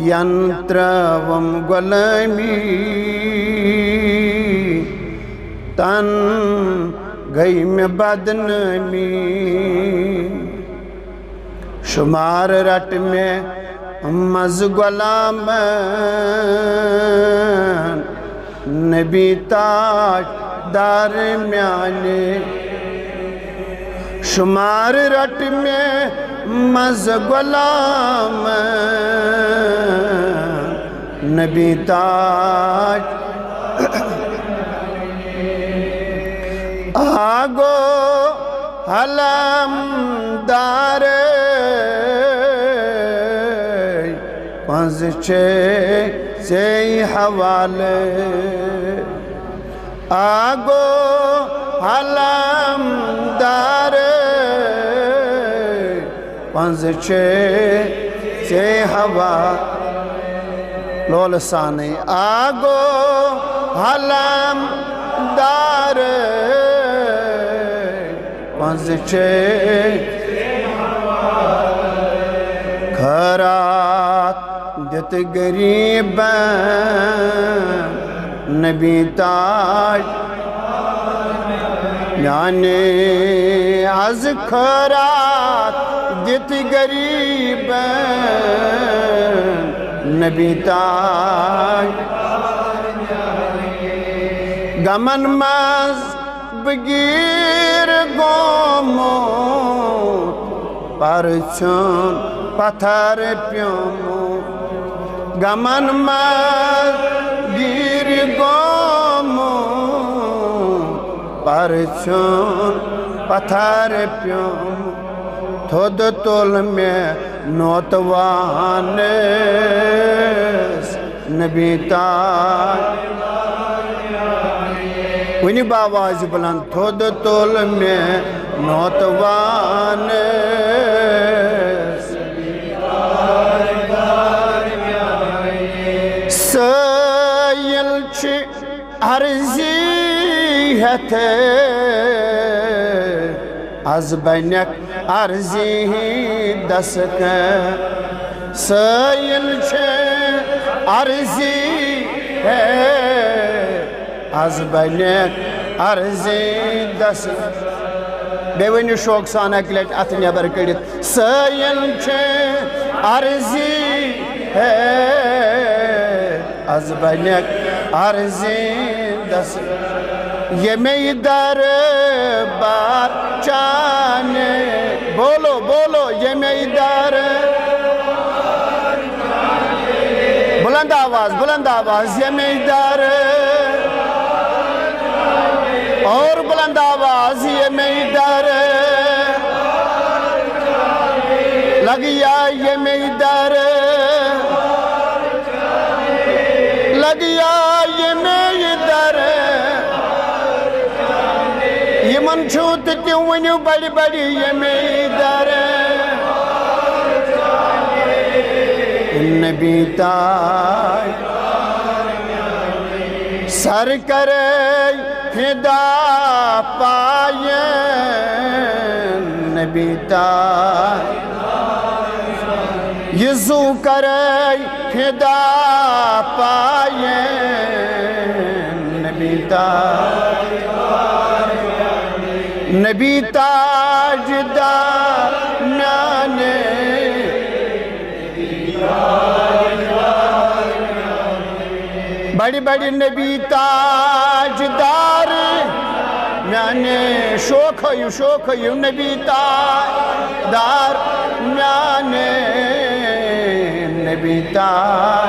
यंत्रवम गुलामी तन गई में बदनामी शुमार रट में मज गुलाम नबी ताज दरम्याने शुमार रट में मज गुलाम नबी ताज आगो हलमदार पंज से हवाले आगो हलमदार पंज से हवा लोलसाने आगो हलमदार पंज खरात दित गरीब नबी ताज याने आज खरात दित गरीब नबी ताज गमन मज बगीर गोमो परचन पत्थर प्योमो गमन मज गिर गोमो परचन पत्थर प्योमो थोद तोल में नौतवान नबी ताज उन्हीं बावाज बुलंद थोद तोल में नौतवान सयल अर्जी है थे आज बनक अर्जी दस के सयल अर्जी है आज बनक अर्जी दस बेवनी शौक सान अकलट अथ नबर कड़ित सयल अर्जी है आज बनक अर्जी दस ये में दर बार चाने बोलो बोलो ये में दर बुलंद आवाज ये में दर और बुलंद आवाज ये में दर लगिया ये में दर लगिया ये में दर ये मन छूत क्यों वन्यू बड़ी बड़ी ये में दर नबी ताज सर करे फिदा पाए नबी ताज यीशु करे फिदा पाए नबी ताज नबी ताजदार म्याने बड़ी बड़ी नबी ताजदार म्याने शोख यू नबी ताजदार म्याने नबी ताज